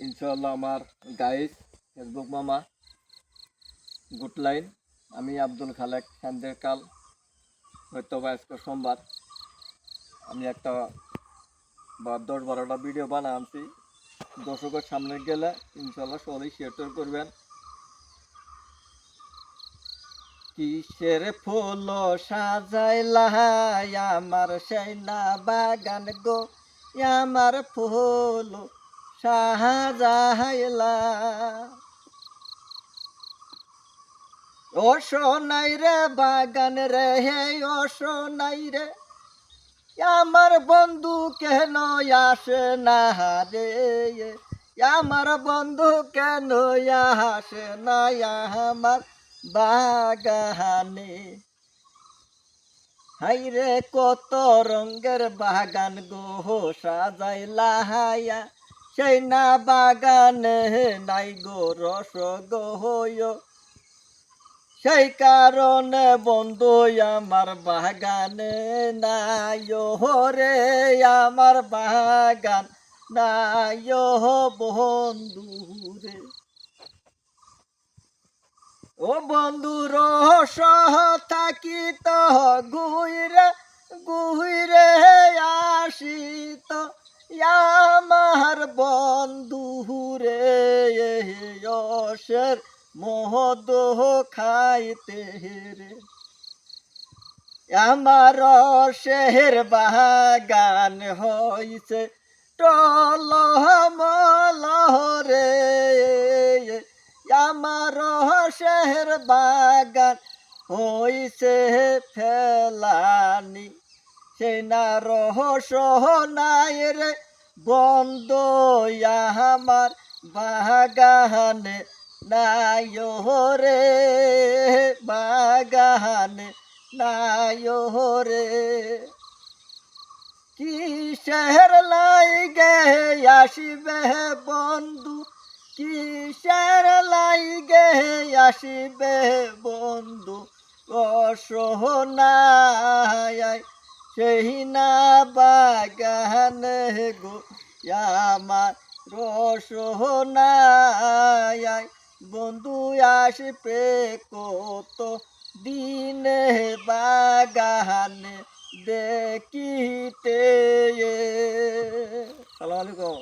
ইনশাআল্লাহ আমার guys Facebook মামা গুড লাইন। আমি আব্দুল খালেক সন্ধ্যের কাল হয়তো বা আজকে সোমবার আমি একটা 10-12টা ভিডিও বানাচ্ছি। দর্শকের সামনে গেলে ইনশাআল্লাহ সবাই শেয়ার করবেন। কিসের ফুল সাজাইলা আমার সেনা বাগান গো, আমার ফুল সাজাইলা। ও সোনাই রে বাগান রে, হে ও সোনাই রে, আমার বন্ধু কেন আসে না রে, আমার বন্ধু কেন আসে না আমার বাগানে। হাইরে কত রঙের বাগান গো সাজাইলা হায়া, সেই না বাগানে নাই গো রস গো, সেই কারণে বন্ধু আমার বাগানে নাই রে, আমার বাগান নাই বন্ধু রে। ও বন্ধু রস থাকি তো ঘুরে ঘুরে আসি তো আমার বন্ধু রে, রসের মহদ খাইতে রে। আমার রসের বাগান হইছে টলমল রে, আমার রসের বাগান হইছে ফেলানি, সেই না রহস নাই রে বন্ধ আমার বাগানে নাই রে, বাগানে নাই রে। কিসের লাইগে আসিবে বন্ধু, কিসের লাইগে আসিবে বন্ধু, অসহনায় সেই না বাগানে গো আমার রসহনায়। বন্ধু আসবে কত দিনে বাগানে দেখিতে। সালাম আলাইকুম।